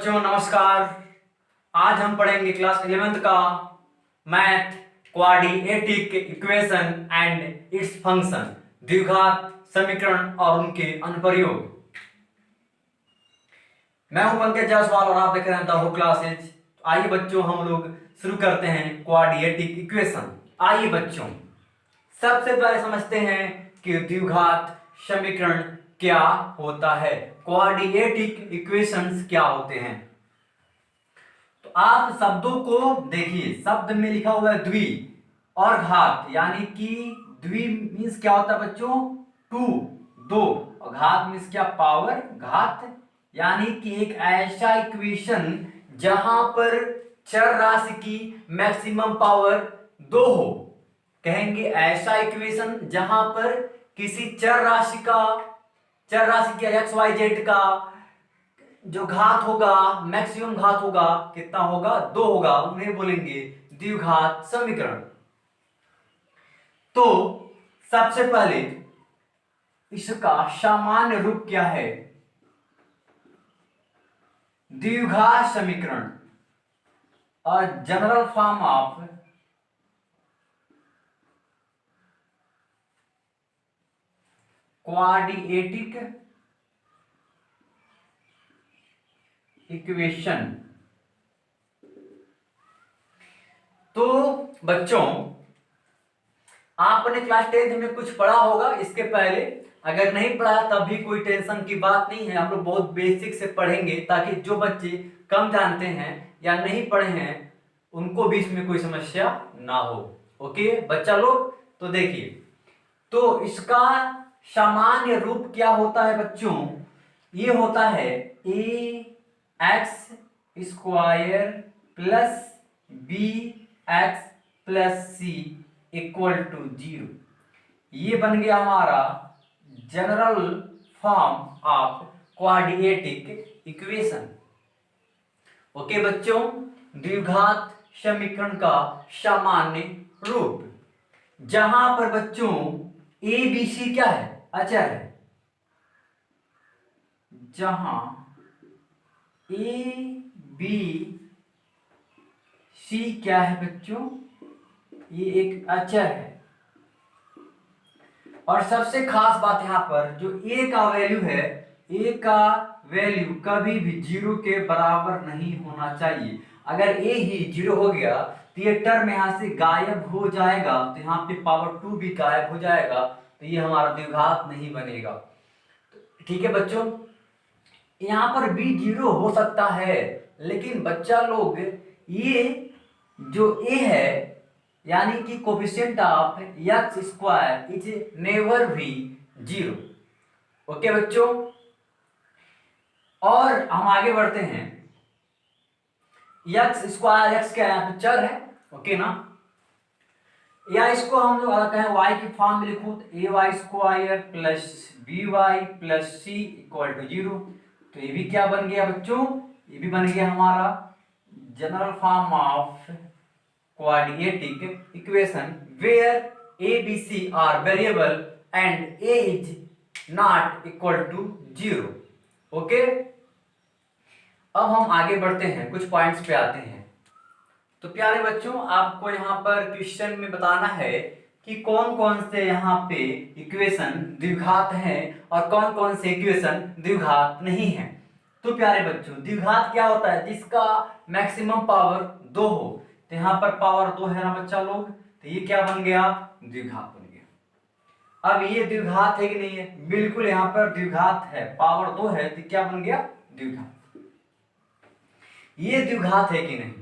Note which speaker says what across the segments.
Speaker 1: बच्चों नमस्कार। आज हम पढ़ेंगे क्लास 11th का math quadratic equation and its function, द्विघात समीकरण और उनके अनुप्रयोग। मैं हूं पंकज जायसवाल और आप देख रहे हैं द हो क्लासेज। आइए बच्चों हम लोग शुरू करते हैं क्वाड्रेटिक इक्वेशन। आइए बच्चों सबसे पहले समझते हैं कि द्विघात समीकरण क्या होता है, क्वाड्रेटिक इक्वेशंस क्या होते हैं। तो आप शब्दों को देखिए, शब्द में लिखा हुआ है द्वि और घात, यानी कि द्वि मीन्स क्या होता है बच्चों, टू, दो, और घात मीन्स क्या, पावर, घात। यानी कि एक ऐसा इक्वेशन जहां पर चर राशि की मैक्सिमम पावर दो हो, कहेंगे ऐसा इक्वेशन जहां पर किसी चर राशि के एक्स वाई जेड का जो घात होगा, मैक्सिमम घात होगा, कितना होगा, दो होगा, उन्हें बोलेंगे द्विघात समीकरण। तो सबसे पहले इसका सामान्य रूप क्या है, द्विघात समीकरण और general form of quadratic equation. तो बच्चों आपने क्लास 10th में कुछ पढ़ा होगा इसके पहले, अगर नहीं पढ़ा तब भी कोई टेंशन की बात नहीं है, हम लोग बहुत बेसिक से पढ़ेंगे ताकि जो बच्चे कम जानते हैं या नहीं पढ़े हैं उनको भी इसमें कोई समस्या ना हो। ओके बच्चा लोग, तो देखिए, तो इसका सामान्य रूप क्या होता है बच्चों, ये होता है a x square plus b x plus c equal to 0। ये बन गया हमारा general form of quadratic equation. Okay बच्चों, द्विघात समीकरण का सामान्य रूप, जहां पर बच्चों ए बी सी क्या है, अचर है। जहां ए बी सी क्या है बच्चों, ये एक अचर है। और सबसे खास बात यहां पर जो ए का वैल्यू है, ए का वैल्यू कभी भी 0 के बराबर नहीं होना चाहिए। अगर ए ही 0 हो गया तो ये टर्म यहां से गायब हो जाएगा, तो यहाँ पे पावर 2 भी गायब हो जाएगा, तो ये हमारा द्विघात नहीं बनेगा। ठीक है बच्चों, यहाँ पर भी 0 हो सकता है, लेकिन बच्चा लोग ये जो ए है यानी कि coefficient of x square is never भी 0। ओके बच्चों, और हम आगे बढ़ते हैं। एक्स स्क्वायर, एक्स क्या है, चर है, ओके ना, या इसको हम लोग अगर कहें वाई की फॉर्म में लिखूं तो a y square plus b y plus c equal to 0। तो ये भी क्या बन गया बच्चों, ये भी बन गया हमारा general form of quadratic equation where a b c are variable and a is not equal to 0। Okay, अब हम आगे बढ़ते हैं, कुछ पॉइंट्स पे आते हैं। तो प्यारे बच्चों आपको यहाँ पर क्वेश्चन में बताना है कि कौन कौन से यहाँ पे इक्वेशन द्विघात हैं और कौन कौन से इक्वेशन द्विघात नहीं है। तो प्यारे बच्चों द्विघात क्या होता है, जिसका मैक्सिमम पावर 2 हो। तो यहाँ पर पावर 2 है ना बच्चा लोग, तो ये क्या बन गया, द्विघात बन गया। अब ये द्विघात है कि नहीं है, बिल्कुल यहाँ पर द्विघात है, पावर 2 है तो क्या बन गया, द्विघात। ये द्विघात है कि नहीं,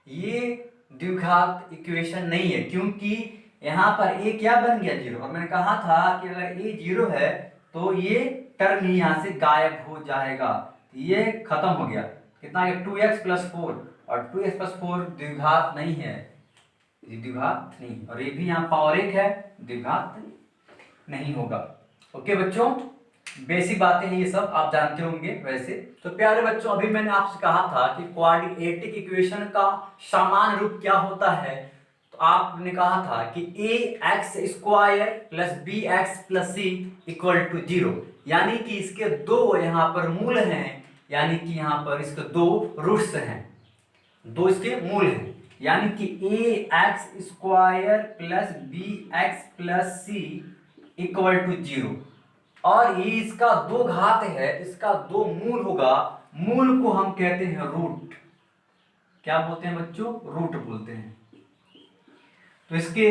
Speaker 1: ये द्विघात इक्वेशन नहीं है, क्योंकि यहां पर ए क्या बन गया, 0। और मैंने कहा था कि अगर ए 0 है तो ये टर्म ही यहां से गायब हो जाएगा, तो ये खत्म हो गया। कितना है, 2x + 4, और 2x + 4 द्विघात नहीं है, ये द्विघात नहीं, और ये भी यहाँ पावर 1 है, द्विघात नहीं होगा। ओके बच्चों, बेसिक बातें हैं ये सब, आप जानते होंगे वैसे। तो प्यारे बच्चों अभी मैंने आपसे कहा था कि क्वाड्रेटिक इक्वेशन का सामान्य रूप क्या होता है, तो आपने कहा था कि a x square plus b x plus c equal to 0, यानी कि इसके दो यहाँ पर मूल हैं, यानी कि यहाँ पर इसके दो रूट्स हैं, दो इसके मूल हैं, यानी कि ax² plus bx plus c equal to 0। और ये इसका दो घात है, इसका दो मूल होगा, मूल को हम कहते हैं रूट। क्या बोलते हैं बच्चों? रूट बोलते हैं। तो इसके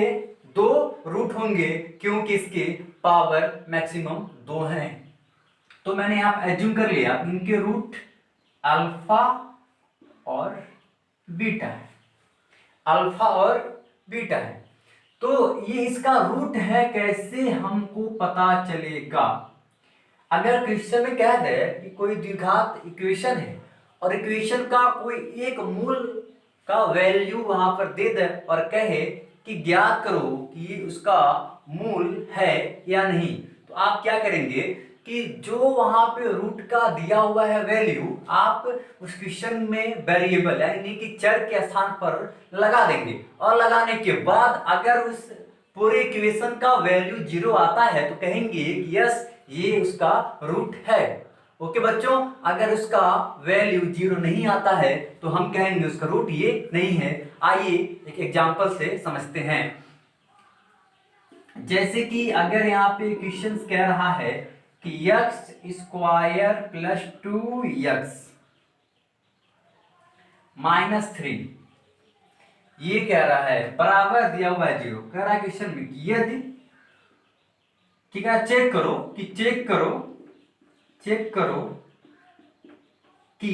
Speaker 1: दो रूट होंगे क्योंकि इसके पावर मैक्सिमम 2 हैं। तो मैंने यहां एज्यूम कर लिया इनके रूट अल्फा और बीटा है, अल्फा और बीटा है। तो ये इसका रूट है, कैसे हमको पता चलेगा? अगर क्वेश्चन में कह दे कि कोई द्विघात इक्वेशन है और इक्वेशन का कोई एक मूल का वैल्यू वहां पर दे दे और कहे कि ज्ञात करो कि ये उसका मूल है या नहीं, तो आप क्या करेंगे कि जो वहां पे रूट का दिया हुआ है वैल्यू, आप उस क्वेश्चन में वेरिएबल यानी कि चर के स्थान पर लगा देंगे, और लगाने के बाद अगर उस पूरे इक्वेशन का वैल्यू 0 आता है तो कहेंगे कि यस ये उसका रूट है। ओके बच्चों, अगर उसका वैल्यू 0 नहीं आता है तो हम कहेंगे उसका रूट ये नहीं है। आइए एक एग्जांपल से समझते हैं। जैसे कि अगर यहाँ पे क्वेश्चन कह रहा है कि x² प्लस 2x माइनस 3, ये कह रहा है बराबर दिया हुआ है 0। कह रहा है क्वेश्चन में कि यदि, ठीक है, चेक करो कि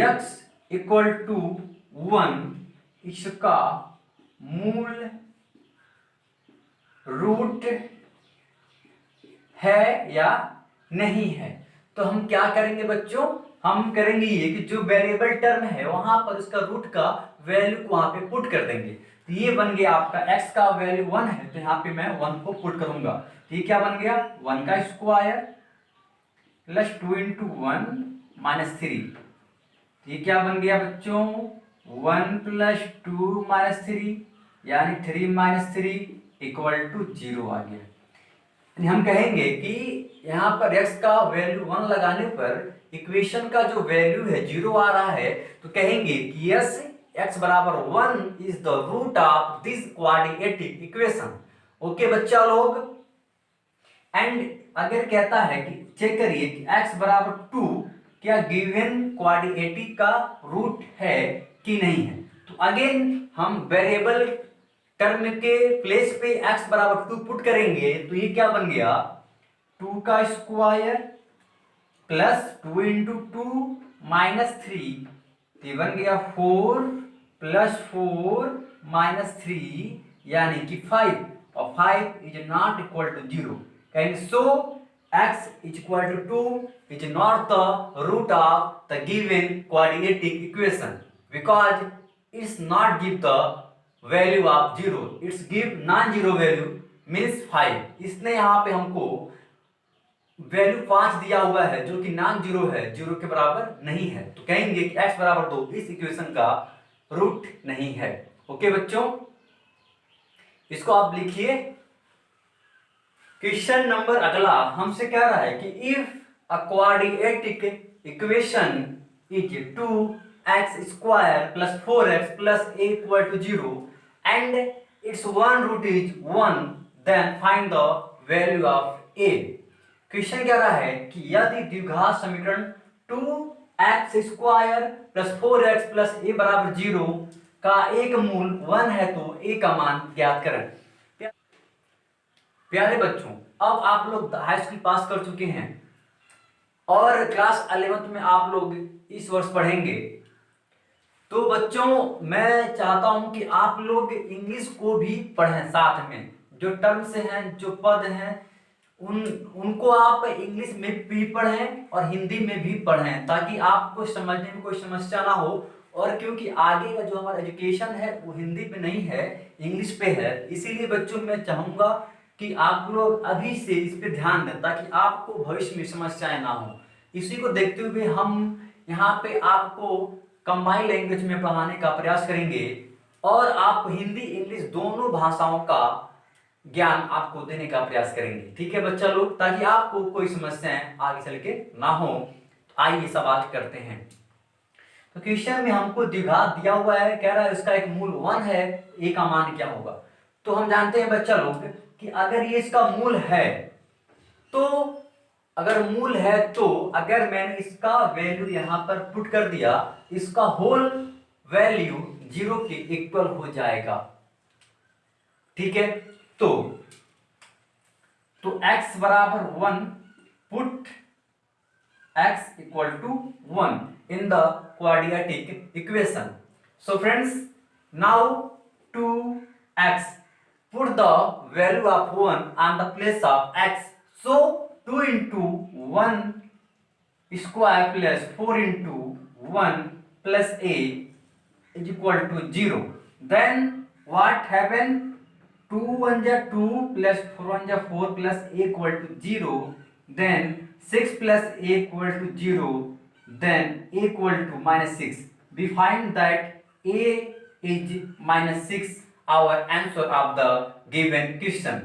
Speaker 1: x इक्वल टू 1 इसका मूल रूट है या नहीं है। तो हम क्या करेंगे बच्चों? हम करेंगे ये कि जो वेरिएबल टर्म है वहां पर उसका रूट का वैल्यू को वहां पे पुट कर देंगे। तो ये बन गया आपका x का वैल्यू 1 है, तो यहाँ पे मैं 1 को पुट करूंगा। तो ये क्या बन गया? 1 का स्क्वायर प्लस 2 इंटू 1 माइनस 3। ये क्या बन गया बच्चों? 1 प्लस 2 माइनस 3 यानी 3 माइनस 3 इक्वल टू 0 आ गया। हम कहेंगे कि यहाँ पर x का वैल्यू 1 लगाने पर इक्वेशन का जो वैल्यू है 0 आ रहा है, तो कहेंगे कि यस x बराबर 1 is the root of this quadratic equation. Okay बच्चा लोग, एंड अगर कहता है कि चेक करिए कि x बराबर 2 क्या गिवन क्वाड्रेटिक का रूट है कि नहीं है। तो अगेन हम वेरिएबल टर्म के प्लेस पे x बराबर 2 पुट करेंगे, तो ये क्या बन गया? 2 का स्क्वायर प्लस 2 इंटू 2 माइनस 3, तो बन गया 4 प्लस 4 माइनस 3 यानी कि 5, और 5 इज नॉट इक्वल टू 0। कहेंगे so x is equal to 2 is not the root of the given quadratic equation because it's not give the value of 0, it's give non zero value means 5। इसने यहाँ पे हमको value 5 दिया हुआ है जो कि नॉन जीरो है, 0 के बराबर नहीं है। तो कहेंगे कि x बराबर 2 इस इक्वेशन का रूट नहीं है। ओके बच्चों, इसको आप लिखिए। क्वेश्चन नंबर अगला हमसे कह रहा है कि if a quadratic equation is 2x² plus 4x plus a equal to 0 and it's one root is 1, then find the value of a। Question कह रहा है कि यदि द्विघात समीकरण 2x² plus 4x plus a बराबर 0 का एक मूल 1 है तो a का मान ज्ञात करें। प्यारे बच्चों, अब आप लोग हाई स्कूल पास कर चुके हैं और क्लास 11th में आप लोग इस वर्ष पढ़ेंगे। तो बच्चों मैं चाहता हूं कि आप लोग इंग्लिश को भी पढ़ें साथ में, जो टर्म्स हैं, जो पद हैं, उनको आप इंग्लिश में भी पढ़ें और हिंदी में भी पढ़ें ताकि आपको समझने में कोई समस्या ना हो। और क्योंकि आगे का जो हमारा एजुकेशन है वो हिंदी पे नहीं है, इंग्लिश पे है, इसीलिए बच्चों मैं चाहूँगा कि आप लोग अभी से इस पे ध्यान दें ताकि आपको भविष्य में समस्याएं ना हो। इसी को देखते हुए हम यहाँ पे आपको कंबाइंड लैंग्वेज में पढ़ाने का प्रयास करेंगे और आप हिंदी इंग्लिश दोनों भाषाओं का ज्ञान आपको देने का प्रयास करेंगे। ठीक है बच्चा लोग, ताकि आपको कोई समस्याएं आगे चल के ना हो। आइए सवाल करते हैं। तो क्वेश्चन में हमको द्विघात दिया हुआ है, कह रहा है उसका एक मूल 1 है, ए का मान क्या होगा। तो हम जानते हैं बच्चा लोग कि अगर ये इसका मूल है तो अगर मैंने इसका वैल्यू यहां पर पुट कर दिया, इसका होल वैल्यू 0 के इक्वल हो जाएगा। ठीक है, तो x बराबर 1, put x equal to 1 in the quadratic equation. So friends, now to x, put the value of 1 on the place of x. So 2 into 1 square plus 4 into 1 plus a is equal to 0. Then what happen? 2 1 ja 2 plus 4 1 ja 4 plus a equal to 0. Then 6 plus a equal to 0. Then a equal to minus 6. We find that a is minus 6, our answer of the given question.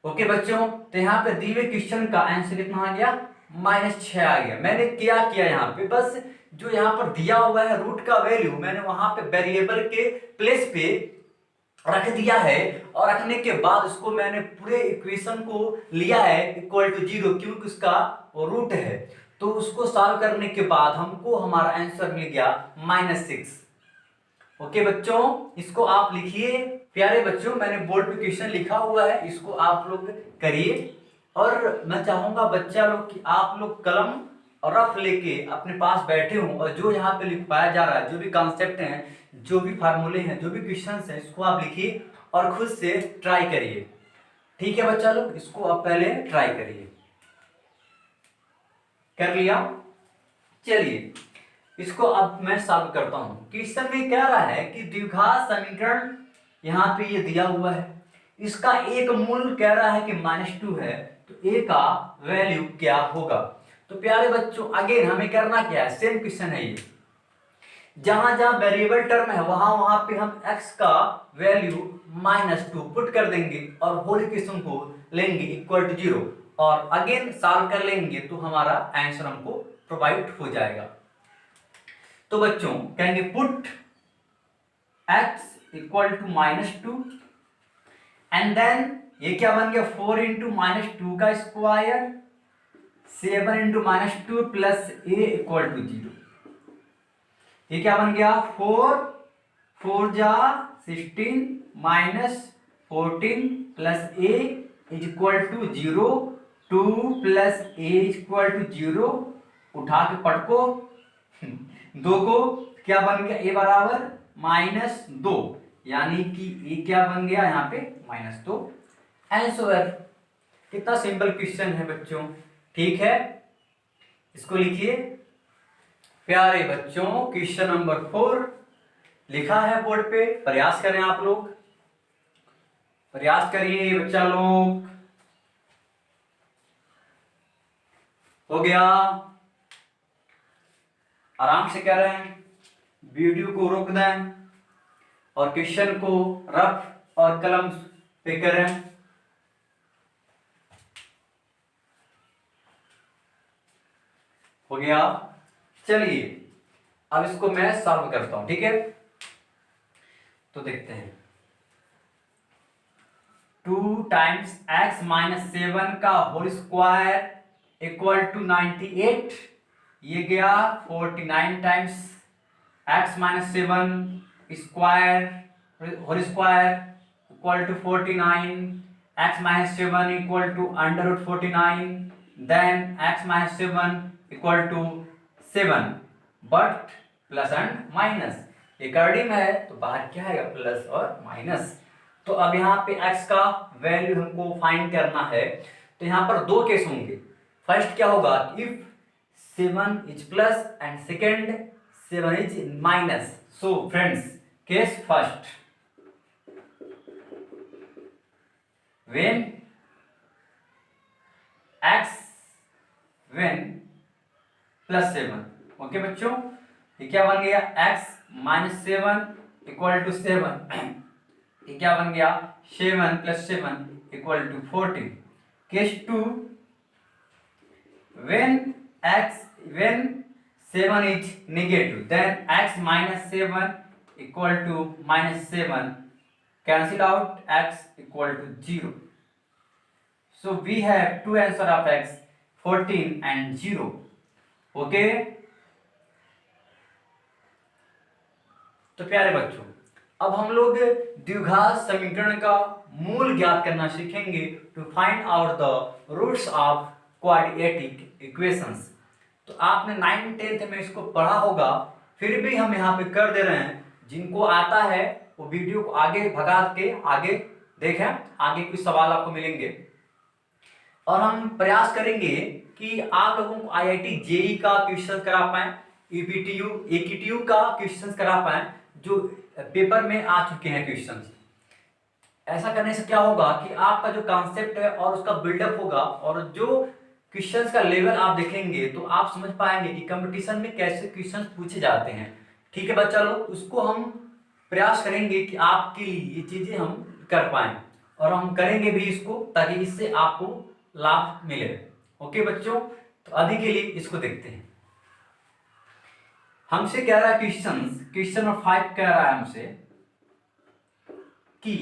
Speaker 1: Okay बच्चों, तो यहाँ पे दिए हुए question का answer कितना आ गया? -6 आ गया। मैंने क्या किया यहाँ पे, बस जो यहाँ पर दिया हुआ है रूट का वैल्यू मैंने वहां पे वेरिएबल के प्लेस पे रख दिया है, और रखने के बाद उसको मैंने पूरे इक्वेशन को लिया है इक्वल टू 0, क्योंकि उसका वो रूट है। तो उसको सॉल्व करने के बाद हमको हमारा आंसर मिल गया -6। ओके बच्चों, इसको आप लिखिए। प्यारे बच्चों, मैंने बोर्ड पे क्वेश्चन लिखा हुआ है, इसको आप लोग करिए। और मैं चाहूंगा बच्चा लोग कि आप लोग कलम और रफ लेके अपने पास बैठे हों, और जो यहाँ पे लिखवाया जा रहा है, जो भी कॉन्सेप्ट हैं, जो भी फार्मूले हैं, जो भी क्वेश्चन हैं, इसको आप लिखिए और खुद से ट्राई करिए। ठीक है बच्चा लोग, इसको आप पहले ट्राई करिए। कर लिया? चलिए इसको अब मैं सॉल्व करता हूं। क्वेश्चन में कह रहा है कि द्विघात समीकरण यहाँ पे ये दिया हुआ है, इसका एक मूल कह रहा है कि -2 है, तो a का वैल्यू क्या होगा। तो प्यारे बच्चों, अगेन हमें करना क्या है, सेम क्वेश्चन है ये। जहां जहां वेरिएबल टर्म है वहां पे हम x का वैल्यू -2 पुट कर देंगे और होल इक्वेशन को लेंगे इक्वल टू 0, और अगेन सॉल्व कर लेंगे तो हमारा आंसर हमको प्रोवाइड हो जाएगा। तो बच्चों कहेंगे put x equal to -2, and then ये क्या बन गया, 4 इंटू -2 का square, 7 into -2 plus a equal to 0। ये क्या बन गया, 4 जा 16 minus 14 plus a is equal to 0, 2 plus a equal to 0, उठा के पटको 2 को, क्या बन गया, a बराबर -2, यानी कि a क्या बन गया यहाँ पे -2 आंसर। कितना सिंपल क्वेश्चन है बच्चों। ठीक है, इसको लिखिए। प्यारे बच्चों, क्वेश्चन नंबर 4 लिखा है बोर्ड पे, प्रयास करें आप लोग, प्रयास करिए बच्चा लोग। हो गया? आराम से कह रहे हैं, वीडियो को रोक दें और क्वेश्चन को रफ और कलम पे करें। हो गया? चलिए अब इसको मैं सॉल्व करता हूं। ठीक है, तो देखते हैं। 2 टाइम्स x माइनस 7 का होल स्क्वायर इक्वल टू 98, ये गया 49 times x minus 7 square whole square equal to 49, x minus 7 equal to √49, then x minus 7 equal to 7, but plus and minus according है, तो बाहर क्या आएगा, प्लस और माइनस। तो अब यहाँ पे x का वैल्यू हमको फाइंड करना है। तो यहाँ पर 2 केस होंगे। फर्स्ट क्या होगा, if 7 is plus and second 7 is minus. So friends, case first, when plus 7। Okay बच्चों, ये क्या बन गया, x माइनस 7 इक्वल टू 7, ये क्या बन गया, 7 plus 7 equal to 14। Case 2, when x when 7 is negative, then x minus 7 equal to minus 7, cancel out, x equal to 0. So we have two answer of x, 14 and 0. Okay. तो प्यारे बच्चों, अब हम लोग द्विघात समीकरण का मूल ज्ञात करना सीखेंगे to find out the roots of quadratic equations. तो आपने 9th 10th में इसको पढ़ा होगा, फिर भी हम यहाँ पे कर दे रहे हैं। जिनको आता है वो वीडियो को आगे भगा के आगे देखें, आगे कुछ सवाल आपको मिलेंगे और हम प्रयास करेंगे कि आप लोगों को IIT JEE का क्वेश्चन करा पाए, EPTU AQTU का क्वेश्चन करा पाए जो पेपर में आ चुके हैं क्वेश्चंस। ऐसा करने से क्या होगा कि आपका जो कॉन्सेप्ट है और उसका बिल्डअप होगा और जो क्वेश्चंस का लेवल आप देखेंगे तो आप समझ पाएंगे कि कंपटीशन में कैसे क्वेश्चंस पूछे जाते हैं। ठीक है बच्चा लोग, उसको हम प्रयास करेंगे कि आपके लिए ये चीजें हम कर पाए और हम करेंगे भी इसको ताकि इससे आपको लाभ मिले। ओके बच्चों, तो अभी के लिए इसको देखते हैं। हमसे कह रहा है क्वेश्चन नंबर 5 कह रहा है हमसे कि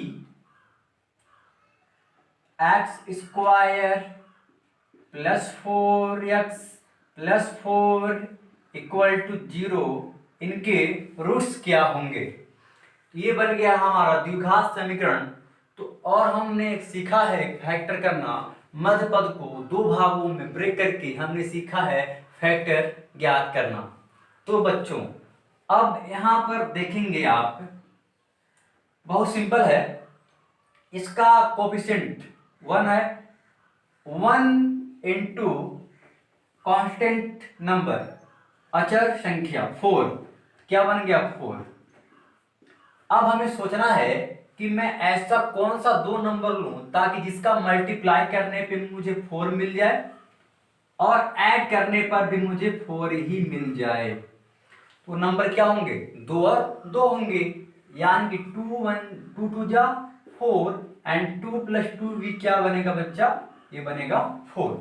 Speaker 1: x square plus 4x plus 4 equal to 0 इनके रूट्स क्या होंगे। ये बन गया हमारा द्विघात समीकरण। तो और हमने सीखा है फैक्टर करना, मध्य पद को दो भागों में ब्रेक करके हमने सीखा है फैक्टर ज्ञात करना। तो बच्चों अब यहां पर देखेंगे आप, बहुत सिंपल है, इसका कोफिशिएंट 1 है, 1 इंटू कांस्टेंट नंबर अचर संख्या 4, क्या बन गया 4। अब हमें सोचना है कि मैं ऐसा कौन सा दो नंबर लूं ताकि जिसका मल्टीप्लाई करने पे मुझे 4 मिल जाए और ऐड करने पर भी मुझे 4 ही मिल जाए। तो नंबर क्या होंगे, 2 और 2 होंगे, यानी कि 2 2 जा 4 एंड 2 प्लस 2 भी क्या बनेगा बच्चा, ये बनेगा 4।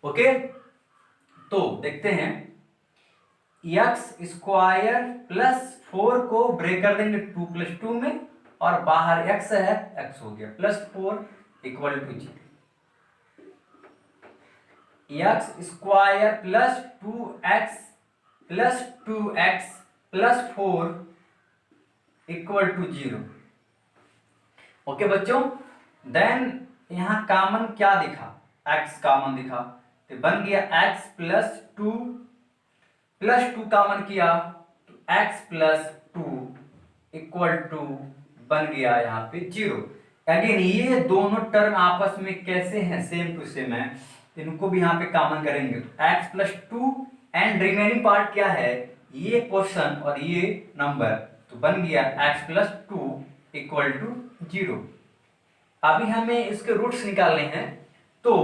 Speaker 1: ओके, तो देखते हैं x स्क्वायर प्लस 4 को ब्रेक कर देंगे 2 प्लस 2 में और बाहर x है, x हो गया plus 4 equal to 0। x square plus 2x plus 2x plus 4 equal to 0। Okay बच्चों, देन यहां कॉमन क्या दिखा, x कॉमन दिखा, तो बन गया x प्लस 2 कॉमन किया तो x प्लस 2 इक्वल टू बन गया यहाँ पे 0। अगेन ये दोनों टर्म आपस में कैसे हैं, सेम टू सेम है, इनको भी यहाँ पे कॉमन करेंगे तो x plus 2 and remaining part क्या है, ये पोर्शन और ये नंबर, तो बन गया x प्लस 2 इक्वल टू 0। अभी हमें इसके रूट्स निकालने हैं, तो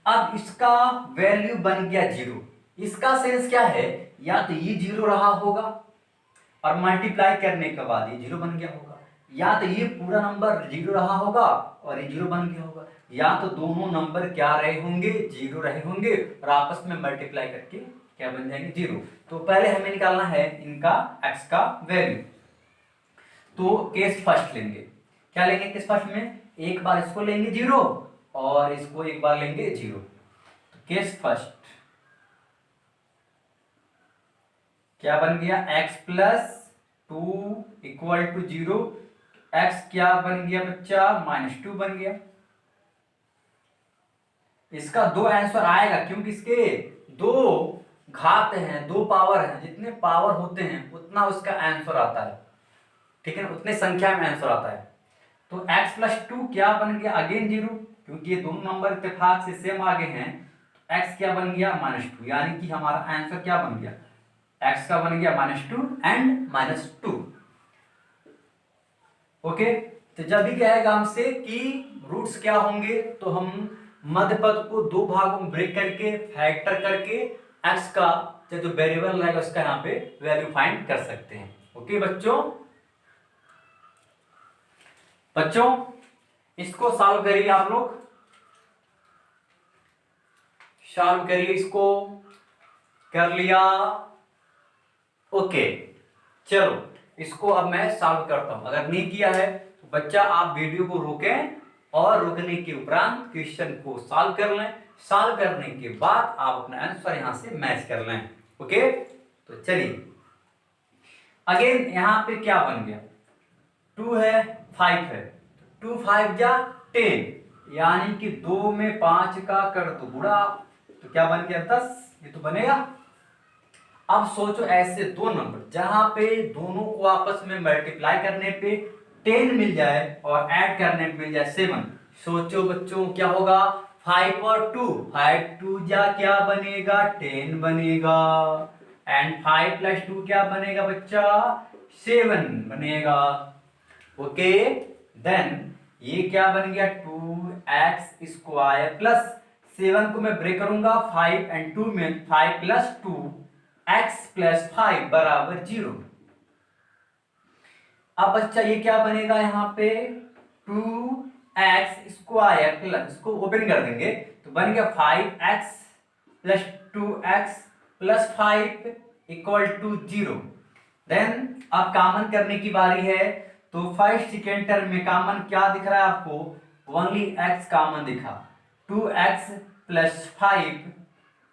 Speaker 1: अब इसका वैल्यू बन गया 0। इसका सेंस क्या है, या तो ये 0 रहा होगा और मल्टीप्लाई करने के बाद ये 0 बन गया होगा, या तो ये पूरा नंबर 0 रहा होगा और ये 0 बन गया होगा, या तो दोनों नंबर क्या रहे होंगे, 0 रहे होंगे और आपस में मल्टीप्लाई करके क्या बन जाएंगे 0। तो पहले हमें निकालना है इनका x का वैल्यू। तो केस फर्स्ट लेंगे, क्या लेंगे केस फर्स्ट में, एक बार इसको लेंगे 0 और इसको एक बार लेंगे 0। तो केस फर्स्ट क्या बन गया, x plus 2 equal to 0, x क्या बन गया बच्चा, -2 बन गया। इसका 2 आंसर आएगा क्योंकि इसके 2 घात हैं, 2 पावर हैं, जितने पावर होते हैं उतना उसका आंसर आता है, ठीक है ना, उतने संख्या में आंसर आता है। तो x प्लस 2 क्या बन गया, अगेन 0, क्योंकि ये दोनों नंबर इत्तेफाक से सेम आगे हैं। तो x क्या बन गया, -2, यानी कि हमारा आंसर क्या बन गया, x का बन गया -2 एंड -2। ओके, तो जब भी कहेगा हमसे कि रूट्स क्या होंगे तो हम मध्य पद को दो भागों में ब्रेक करके फैक्टर करके x का जो वेरिएबल रहेगा उसका यहाँ पे वैल्यू फाइंड कर सकते हैं। ओके बच्चों इसको सॉल्व करिए, आप लोग सॉल्व करिए इसको। कर लिया? ओके, चलो इसको अब मैं सॉल्व करता हूं। अगर नहीं किया है तो बच्चा आप वीडियो को रोकें और रोकने के उपरांत क्वेश्चन को सॉल्व कर लें। सॉल्व करने के बाद आप अपना आंसर यहां से मैच कर लें। ओके, तो चलिए अगेन यहां पे क्या बन गया, 2 है 5 है, 2 5 जा 10, यानी कि 2 में 5 का कर दो गुणा, तो क्या बन गया 10, ये तो बनेगा। अब सोचो ऐसे दो नंबर जहां पे दोनों को आपस में मल्टीप्लाई करने पे 10 मिल जाए और ऐड करने पे मिल जाए 7, सोचो बच्चों क्या होगा। 5 और 2, 5 2 जा क्या बनेगा 10 बनेगा, एंड 5 प्लस 2 क्या बनेगा बच्चा 7 बनेगा। ओके, देन ये क्या बन गया 2x स्क्वायर प्लस 7 को मैं ब्रेक करूंगा 5 एंड 2 में, 5 प्लस 2 x प्लस 5 बराबर 0। अब बच्चा ये क्या बनेगा यहाँ पे 2x स्क्वायर प्लस, इसको ओपन कर देंगे तो बन गया 5x plus 2x plus 5 equal to 0। Then अब कॉमन करने की बारी है, तो फर्स्ट सेकेंड टर्म में कॉमन क्या दिख रहा है आपको, ओनली x कॉमन दिखा, 2x प्लस 5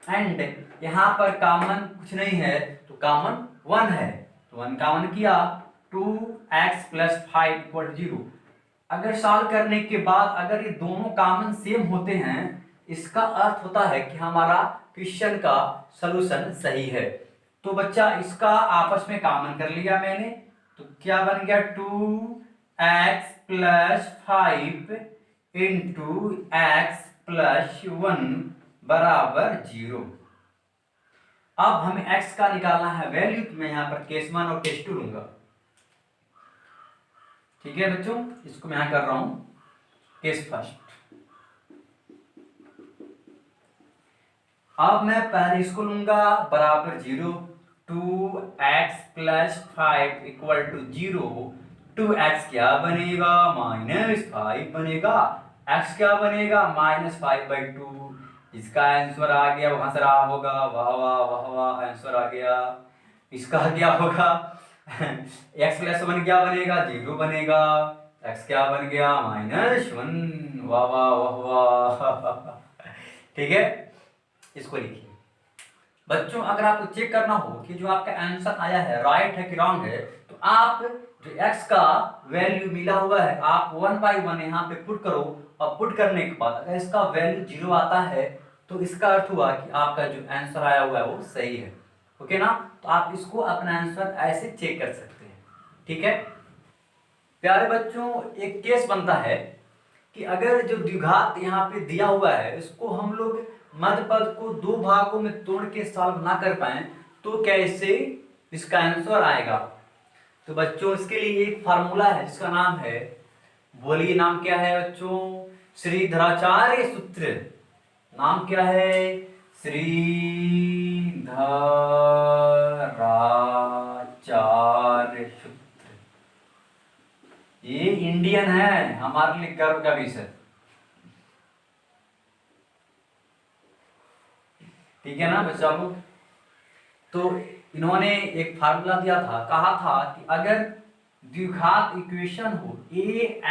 Speaker 1: एंड यहां पर कॉमन कुछ नहीं है तो कॉमन 1 है, तो 1 कॉमन किया, 2x प्लस 5 इक्वल 0। अगर सॉल्व करने के बाद अगर ये दोनों कॉमन सेम होते हैं, इसका अर्थ होता है कि हमारा क्वेश्चन का सलूशन सही है। तो बच्चा इसका आपस में कॉमन कर लिया मैंने, तो क्या बन गया 2x plus 5 into x plus 1 बराबर 0। अब हमें x का निकालना है वैल्यू, तो मैं यहां पर केस 1 और केस 2 लूंगा। ठीक है बच्चों, इसको मैं यहां कर रहा हूं केस फर्स्ट। अब मैं पहले इसको लूंगा बराबर 0, 2x plus 5 equal to 0, 2x क्या बनेगा -5 बनेगा, x क्या बनेगा -5/2। इसका आंसर आ गया, वहां से रहा होगा, वाह वाह वाह वाह, आंसर आ गया। इसका क्या होगा x प्लस 1 क्या बनेगा 0 बनेगा, x क्या बन गया -1, वाह वाह वाह वाह ठीक है, इसको लिखिए। बच्चों अगर आपको चेक करना हो कि जो आपका आंसर आया है राइट है कि रॉन्ग है, तो आप जो x का वैल्यू मिला हुआ है आप 1 बाई 1 यहाँ पे पुट करो, और पुट करने के बाद अगर इसका वैल्यू 0 आता है तो इसका अर्थ हुआ कि आपका जो आंसर आया हुआ है वो सही है। ओके ना, तो आप इसको अपना आंसर ऐसे चेक कर सकते हैं। ठीक है प्यारे बच्चों, एक केस बनता है कि अगर जो द्विघात यहाँ पे दिया हुआ है इसको हम लोग मध्य पद को दो भागों में तोड़ के सॉल्व ना कर पाए तो कैसे इसका आंसर आएगा। तो बच्चों इसके लिए एक फार्मूला है जिसका नाम है, बोलिए नाम क्या है बच्चों, श्रीधराचार्य सूत्र। नाम क्या है, श्रीधराचार्य सूत्र। ये इंडियन है, हमारे लिए गर्व का विषय। ठीक है ना बच्चा लोग, तो इन्होंने एक फार्मूला दिया था, कहा था कि अगर द्विघात इक्वेशन हो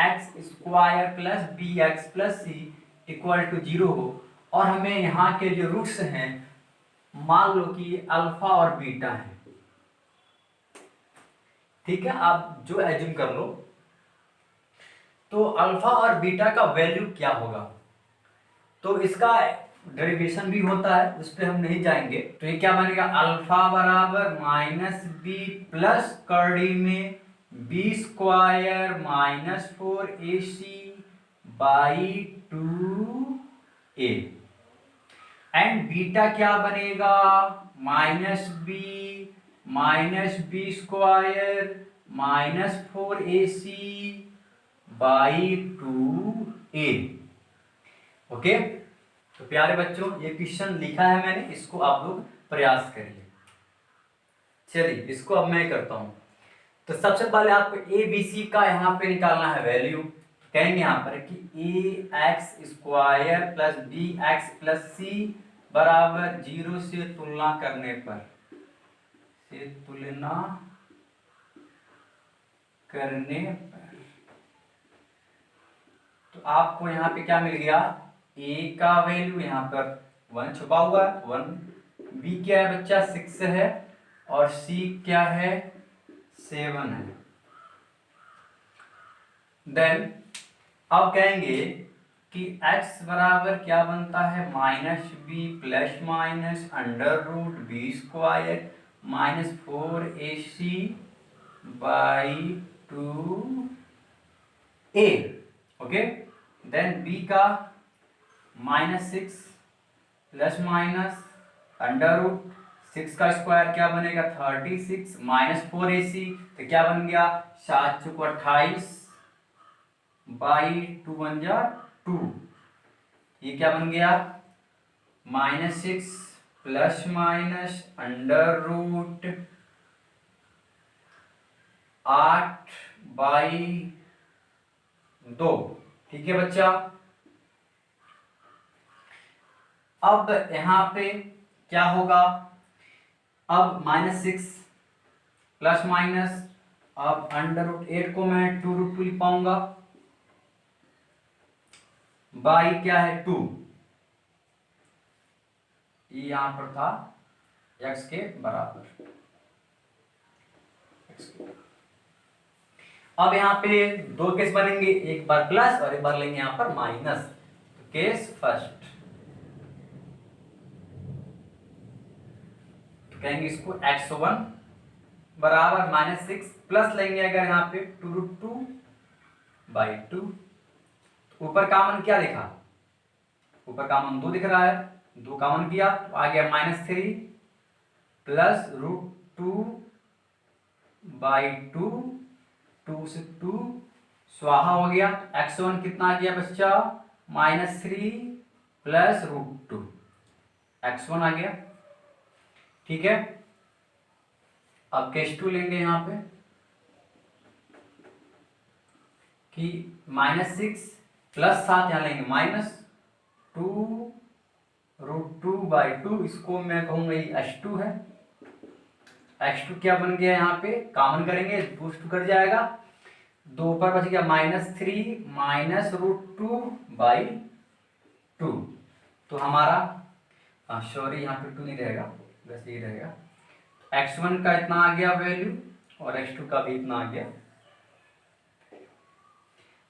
Speaker 1: ax² plus bx plus c equal to 0 हो, और हमें यहाँ के जो रूट्स हैं मान लो कि अल्फा और बीटा है। ठीक है, आप जो एज्यूम कर लो, तो अल्फा और बीटा का वैल्यू क्या होगा, तो इसका डेरिवेशन भी होता है, उस पर हम नहीं जाएंगे। तो ये क्या बनेगा, अल्फा बराबर -b प्लस कर्डी में b² -4ac by 2a, and beta क्या बनेगा -b -b² -4ac by 2a। Okay, तो प्यारे बच्चों ये क्वेश्चन लिखा है मैंने, इसको आप लोग प्रयास करिए। चलिए इसको अब मैं करता हूं। तो सबसे पहले आपको ए बी सी का यहाँ पे निकालना है वैल्यू। तो कहेंगे यहाँ पर कि ax² plus bx plus c बराबर 0 से तुलना करने पर, तो आपको यहाँ पे क्या मिल गया, a का वैल्यू यहाँ पर 1 छुपा हुआ है 1, b क्या है बच्चा 6 है, और c क्या है 7 है। देन अब कहेंगे कि x बराबर क्या बनता है, -b plus minus under root b square minus 4ac by 2a। Okay, then b का -6 प्लस माइनस अंडर रूट 6 का स्क्वायर क्या बनेगा 36 माइनस 4ac, तो क्या बन गया 7 चौको 28 बाई 2 बन जा 2। ये क्या बन गया -6 plus minus under root 8 by 2। ठीक है बच्चा, अब यहां पे क्या होगा, अब -6 प्लस माइनस, अब अंडर रूट 8 को मैं 2√2 लिख पाऊंगा, बाई क्या है 2, ये यहां पर था x के बराबर। अब यहाँ पे दो केस बनेंगे, एक बार प्लस और एक बार लेंगे यहाँ पर माइनस। तो केस फर्स्ट, तो कहेंगे इसको x1 बराबर -6 प्लस लेंगे अगर यहाँ पे 2√2 बाई 2। ऊपर कॉमन क्या दिखा, ऊपर कॉमन 2 दिख रहा है, 2 कॉमन किया तो आ गया -3 प्लस √2 बाई 2, 2 से 2 स्वाहा हो गया। x1 कितना आ गया बच्चा -3 प्लस √2, x1 आ गया। ठीक है, अब केस 2 लेंगे यहाँ पे कि -6 प्लस 7 यहाँ लेंगे -2√2 बाई 2, इसको मैं कहूंगा ये h2 है। x2 क्या बन गया, यहाँ पे कॉमन करेंगे 2 कट जाएगा, 2 पर बच गया -3 माइनस √2 बाई 2। तो हमारा सॉरी यहाँ पे 2 नहीं रहेगा, बस ये रहेगा। x1 का इतना आ गया वैल्यू और x2 का भी इतना आ गया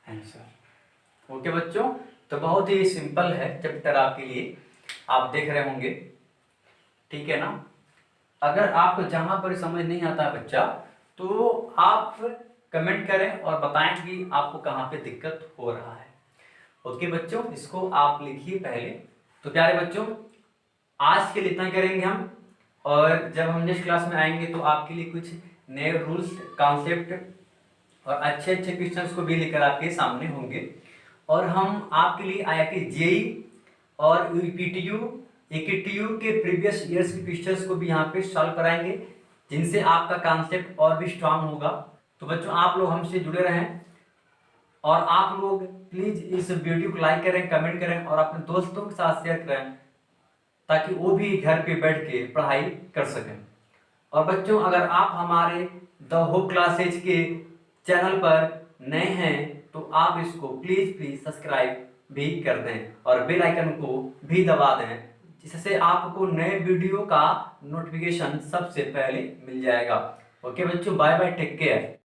Speaker 1: आंसर। ओके बच्चों, तो बहुत ही सिंपल है चैप्टर आपके लिए, आप देख रहे होंगे। ठीक है ना, अगर आपको जहां पर समझ नहीं आता बच्चा तो आप कमेंट करें और बताएं कि आपको कहां पे दिक्कत हो रहा है। ओके बच्चों, इसको आप लिखिए पहले। तो प्यारे बच्चों, आज के लिए इतना करेंगे हम, और जब हम नेक्स्ट क्लास में आएंगे तो आपके लिए कुछ नए रूल्स कॉन्सेप्ट और अच्छे अच्छे क्वेश्चंस को भी लेकर आपके सामने होंगे। और हम आपके लिए IIT JEE और PTU AKTU के प्रीवियस ईयर्स के क्वेश्चंस को भी यहाँ पे सॉल्व कराएंगे, जिनसे आपका कॉन्सेप्ट और भी स्ट्रांग होगा। तो बच्चों, आप लोग हमसे जुड़े रहें, और आप लोग प्लीज इस वीडियो को लाइक करें, कमेंट करें और अपने दोस्तों के साथ शेयर करें, ताकि वो भी घर पे बैठ के पढ़ाई कर सकें। और बच्चों, अगर आप हमारे द होप क्लासेज के चैनल पर नए हैं तो आप इसको प्लीज सब्सक्राइब भी कर दें और बेल आइकन को भी दबा दें, जिससे आपको नए वीडियो का नोटिफिकेशन सबसे पहले मिल जाएगा। ओके बच्चों, बाय बाय, टेक केयर।